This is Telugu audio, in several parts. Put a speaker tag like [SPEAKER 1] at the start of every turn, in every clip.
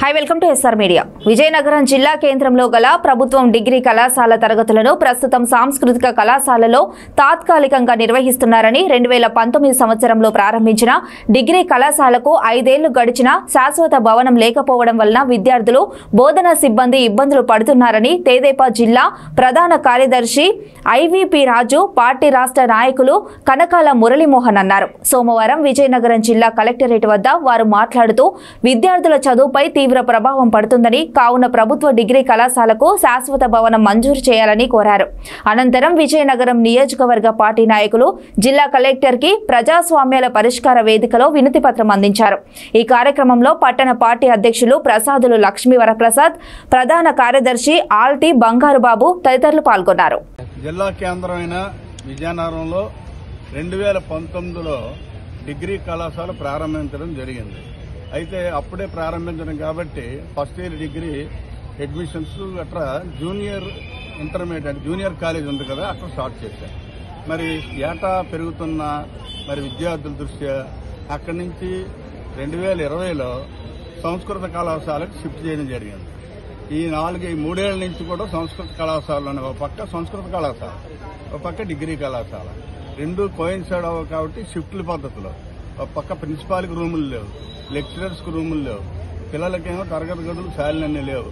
[SPEAKER 1] Hi welcome to SR media. Vizianagaram జిల్లా కేంద్రంలో గల ప్రభుత్వం డిగ్రీ కళాశాల తరగతులను ప్రస్తుతం సాంస్కృతిక కళాశాలలో తాత్కాలికంగా నిర్వహిస్తున్నారని 2019 సంవత్సరంలో ప్రారంభించిన డిగ్రీ కళాశాలకు 5 ఏళ్లు గడిచినా శాశ్వత భవనం లేకపోవడం వలన విద్యార్థులు బోధనా సిబ్బంది ఇబ్బందులు పడుతున్నారని తెదేపా జిల్లా ప్రధాన కార్యదర్శి ఐవీపీ రాజు, పార్టీ రాష్ట్ర నాయకులు కనకాల మురళీమోహన్ అన్నారు. సోమవారం విజయనగరం జిల్లా కలెక్టరేట్ వద్ద వారు మాట్లాడుతూ విద్యార్థుల చదువుపై తీవ్ర ప్రభావం పడుతుందని, కావున ప్రభుత్వ డిగ్రీ కళాశాలకు శాశ్వత భవనం మంజూరు చేయాలని కోరారు. అనంతరం విజయనగరం నియోజకవర్గ పార్టీ నాయకులు జిల్లా కలెక్టర్ కి ప్రజాస్వామ్యాల పరిష్కార వేదికలో వినతి పత్రం అందించారు. ఈ కార్యక్రమంలో పట్టణ పార్టీ అధ్యక్షులు ప్రసాదులు లక్ష్మీ వరప్రసాద్, ప్రధాన కార్యదర్శి ఆల్టీ బంగారుబాబు తదితరులు పాల్గొన్నారు.
[SPEAKER 2] జిల్లా కేంద్రమైన విజయనగరంలో 2019లో డిగ్రీ కళాశాల ప్రారంభించడం జరిగింది. అయితే అప్పుడే ప్రారంభించడం కాబట్టి ఫస్ట్ ఇయర్ డిగ్రీ అడ్మిషన్స్ అట్లా జూనియర్ ఇంటర్మీడియట్ జూనియర్ కాలేజ్ ఉంది కదా, అక్కడ స్టార్ట్ చేశారు. మరి ఏటా పెరుగుతున్న విద్యార్థుల దృష్ట్యా అక్కడి నుంచి 2020లో సంస్కృత కళాశాలకు షిఫ్ట్ చేయడం జరిగింది. ఈ 3 ఏళ్ల నుంచి కూడా సంస్కృత కళాశాలలోనే ఒక పక్క సంస్కృత కళాశాల, ఒక పక్క డిగ్రీ కళాశాల రెండు కోయిన్సైడ్ అవ్వవు కాబట్టి షిఫ్ట్ల పద్ధతిలో ఒక పక్క ప్రిన్సిపాల్కి రూములు లేవు, లెక్చరర్స్కి రూములు లేవు, పిల్లలకేమో తరగతి గదులు శాలన్నీ లేవు.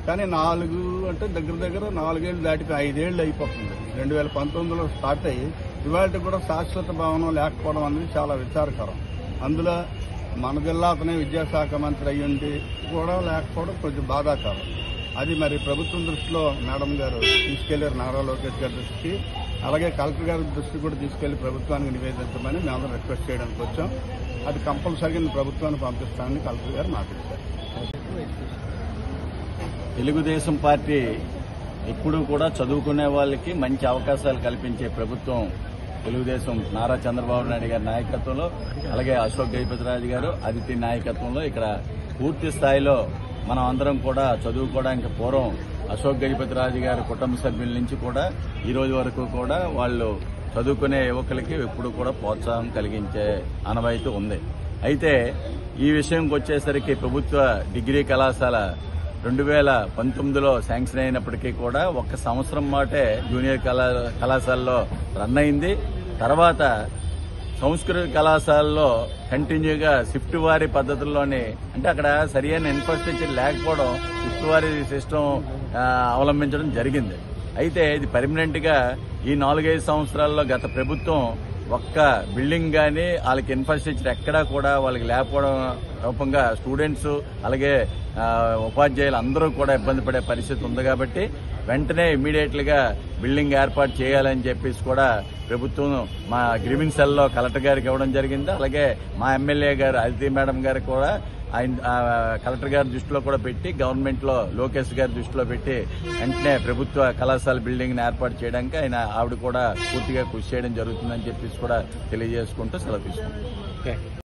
[SPEAKER 2] కానీ దగ్గర 4 ఏళ్లు దాటికి 5 ఏళ్లు అయిపోతుంది. 2019లో స్టార్ట్ అయ్యి ఇవాళ కూడా శాశ్వత భవనం లేకపోవడం అనేది చాలా విచారకరం. అందులో మన జిల్లా అతనే విద్యాశాఖ మంత్రి అయ్యుండి కూడా లేకపోవడం కొంచెం బాధాకరం. అది మరి ప్రభుత్వం దృష్టిలో మేడం గారు తీసుకెళ్లారు, నారా లోకేష్ గారి దృష్టికి, అలాగే కలెక్టర్ గారి దృష్టికి కూడా తీసుకెళ్లి ప్రభుత్వానికి నివేదించమని మేము రిక్వెస్ట్ చేయడానికి వచ్చాం. అది కంపల్సరీగా ప్రభుత్వానికి పంపిస్తామని కలెక్టర్ గారు మాట్లాడారు.
[SPEAKER 3] తెలుగుదేశం పార్టీ ఎప్పుడూ కూడా చదువుకునే వాళ్ళకి మంచి అవకాశాలు కల్పించే ప్రభుత్వం తెలుగుదేశం నారా చంద్రబాబు నాయుడు గారి నాయకత్వంలో, అలాగే అశోక్ గజపతిరాజు గారు అదితి నాయకత్వంలో ఇక్కడ పూర్తి స్థాయిలో మనం అందరం కూడా చదువుకోవడానికి పూర్వం అశోక్ గజపతిరాజు గారి కుటుంబ సభ్యుల నుంచి కూడా ఈ రోజు వరకు కూడా వాళ్ళు చదువుకునే యువకులకి ఎప్పుడు కూడా ప్రోత్సాహం కలిగించే ఆనవాయితీ ఉంది. అయితే ఈ విషయంకి వచ్చేసరికి ప్రభుత్వ డిగ్రీ కళాశాల 2019లో శాంక్షన్ అయినప్పటికీ కూడా 1 సంవత్సరం మాటే జూనియర్ కళాశాలలో రన్ అయింది. తర్వాత సంస్కృత కళాశాలలో కంటిన్యూగా షిఫ్ట్ వారీ పద్ధతుల్లోనే, అంటే అక్కడ సరియైన ఇన్ఫ్రాస్ట్రక్చర్ లేకపోవడం షిఫ్ట్ వారీ సిస్టమ్ అవలంబించడం జరిగింది. అయితే ఇది పర్మనెంట్ గా ఈ 4-5 సంవత్సరాల్లో గత ప్రభుత్వం ఒక్క బిల్డింగ్ గానీ వాళ్ళకి ఇన్ఫ్రాస్ట్రక్చర్ ఎక్కడా కూడా వాళ్ళకి లేకపోవడం రూపంగా స్టూడెంట్స్ అలాగే ఉపాధ్యాయులు అందరూ కూడా ఇబ్బంది పడే పరిస్థితి ఉంది. కాబట్టి వెంటనే ఇమ్మీడియట్ గా బిల్డింగ్ ఏర్పాటు చేయాలని చెప్పేసి కూడా ప్రభుత్వం మా గ్రీవింగ్ సెల్లో కలెక్టర్ గారికి ఇవ్వడం జరిగింది. అలాగే మా ఎమ్మెల్యే గారు అదితి మేడం గారు కూడా కలెక్టర్ గారి దృష్టిలో కూడా పెట్టి, గవర్నమెంట్ లో లోకేష్ గారి దృష్టిలో పెట్టి వెంటనే ప్రభుత్వ కళాశాల బిల్డింగ్ ని ఏర్పాటు చేయడానికి ఆవిడ కూడా పూర్తిగా కృషి చేయడం జరుగుతుందని చెప్పేసి కూడా తెలియజేసుకుంటూ సెలవు తీసుకుంటాం.